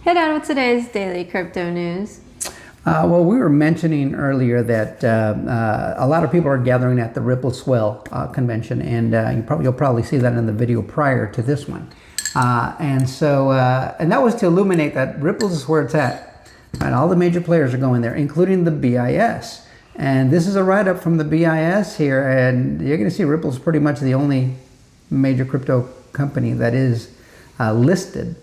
Hey Dad, what's today's daily crypto news? Well, we were mentioning earlier that a lot of people are gathering at the Ripple Swell convention, and you'll probably see that in the video prior to this one. And that was to illuminate that Ripple is where it's at. And all the major players are going there, including the BIS. And this is a write-up from the BIS here, and you're going to see Ripple's pretty much the only major crypto company that is listed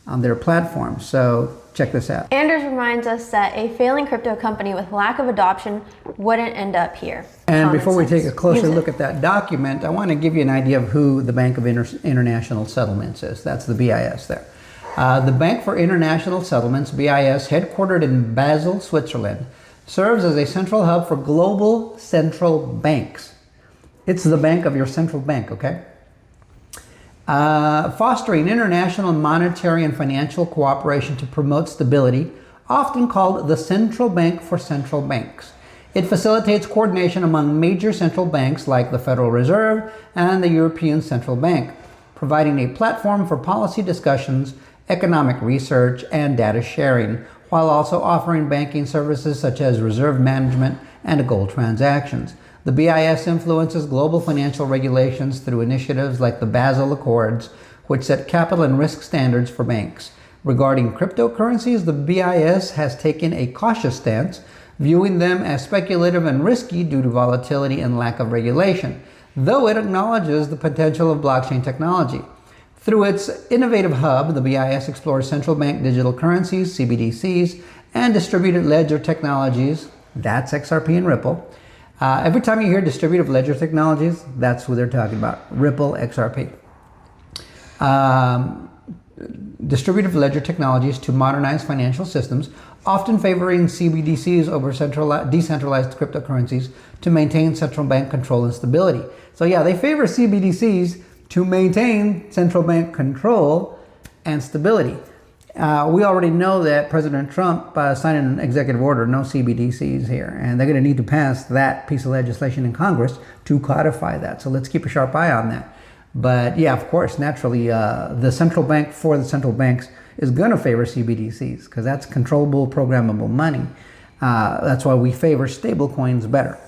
on their platform. So check this out. Anders reminds us that a failing crypto company with lack of adoption wouldn't end up here. And before we take a closer look at that document, I want to give you an idea of who the Bank of International Settlements is. That's the BIS there. The Bank for International Settlements, BIS, headquartered in Basel, Switzerland, serves as a central hub for global central banks. It's the bank of your central bank, okay? Fostering international monetary and financial cooperation to promote stability, often called the Central Bank for Central Banks. It facilitates coordination among major central banks like the Federal Reserve and the European Central Bank, providing a platform for policy discussions, economic research, and data sharing, while also offering banking services such as reserve management and gold transactions. The BIS influences global financial regulations through initiatives like the Basel Accords, which set capital and risk standards for banks. Regarding cryptocurrencies, the BIS has taken a cautious stance, viewing them as speculative and risky due to volatility and lack of regulation, though it acknowledges the potential of blockchain technology. Through its innovative hub, the BIS explores central bank digital currencies, CBDCs, and distributed ledger technologies, that's XRP and Ripple. Every time you hear distributed ledger technologies, that's who they're talking about, Ripple, XRP. Distributed ledger technologies to modernize financial systems, often favoring CBDCs over decentralized cryptocurrencies to maintain central bank control and stability. So yeah, they favor CBDCs to maintain central bank control and stability. We already know that President Trump signed an executive order, no CBDCs here, and they're going to need to pass that piece of legislation in Congress to codify that. So let's keep a sharp eye on that. But yeah, of course, naturally, the central bank for the central banks is going to favor CBDCs because that's controllable, programmable money. That's why we favor stable coins better.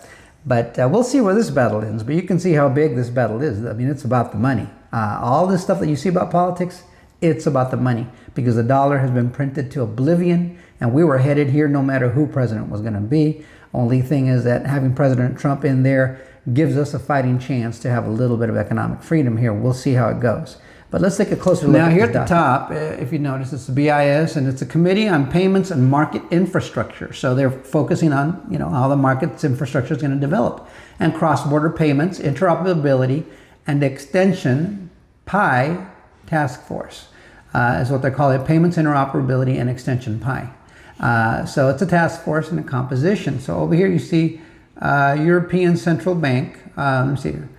But we'll see where this battle ends. But you can see how big this battle is. I mean, it's about the money. All this stuff that you see about politics, it's about the money because the dollar has been printed to oblivion and we were headed here no matter who president was going to be. Only thing is that having President Trump in there gives us a fighting chance to have a little bit of economic freedom here. We'll see how it goes. But let's take a closer look. Now here at the top, if you notice, it's the BIS and it's a Committee on Payments and Market Infrastructure. So they're focusing on, how the market's infrastructure is going to develop. And cross-border payments, interoperability, and extension PI Task Force is what they call it, Payments Interoperability and Extension PI. So it's a task force and a composition. So over here you see European Central Bank. Let me see here.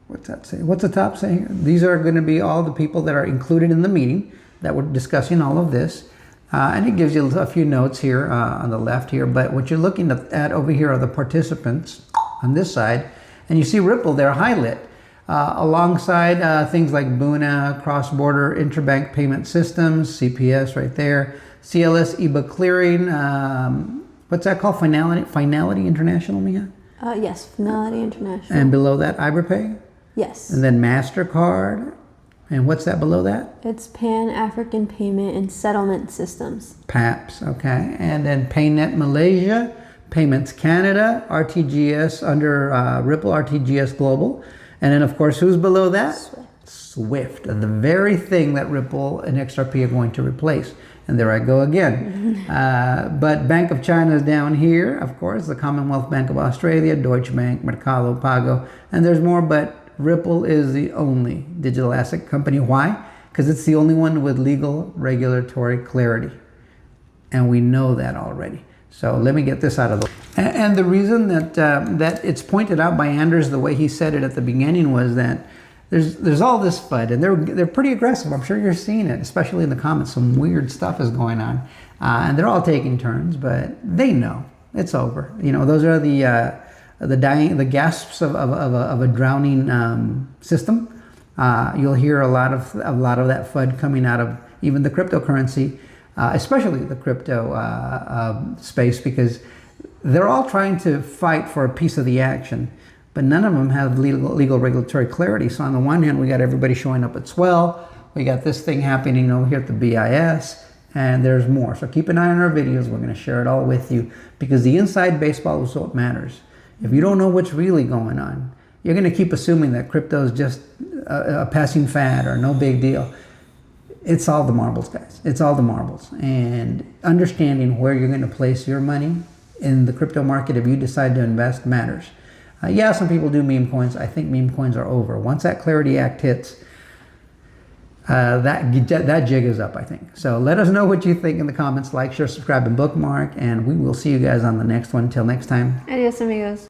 What's that say? What's the top say here? These are going to be all the people that are included in the meeting that we're discussing all of this. And it gives you a few notes here on the left here. But what you're looking at over here are the participants on this side. And you see Ripple there highlighted. Alongside things like Buna, cross-border interbank payment systems, CPS right there, CLS, EBA clearing, what's that called? Finality International, Mia? Yes, Finality International. And below that, IberPay? Yes. And then MasterCard. And what's that below that? It's Pan-African Payment and Settlement Systems. PAPS, okay. And then PayNet Malaysia, Payments Canada, RTGS under Ripple, RTGS Global. And then, of course, who's below that? Swift, the very thing that Ripple and XRP are going to replace. And there I go again. But Bank of China is down here, of course, the Commonwealth Bank of Australia, Deutsche Bank, Mercado Pago, and there's more, but Ripple is the only digital asset company. Why? Because it's the only one with legal regulatory clarity. And we know that already. So let me get this out of the way. And the reason that it's pointed out by Anders the way he said it at the beginning was that there's all this FUD and they're pretty aggressive. I'm sure you're seeing it, especially in the comments. Some weird stuff is going on, and they're all taking turns, but they know it's over. Those are the gasps of a drowning system. You'll hear a lot of that FUD coming out of even the cryptocurrency, especially the crypto space, because they're all trying to fight for a piece of the action, but none of them have legal regulatory clarity. So on the one hand, we got everybody showing up at Swell, we got this thing happening over here at the BIS, and there's more. So keep an eye on our videos. We're going to share it all with you, because the inside baseball is what matters. If you don't know what's really going on, you're going to keep assuming that crypto is just a passing fad or no big deal. It's all the marbles, guys. It's all the marbles. And understanding where you're going to place your money in the crypto market if you decide to invest matters. Yeah, some people do meme coins. I think meme coins are over. Once that Clarity Act hits, that jig is up, I think. So let us know what you think in the comments. Like, share, subscribe, and bookmark. And we will see you guys on the next one. Until next time. Adios, amigos.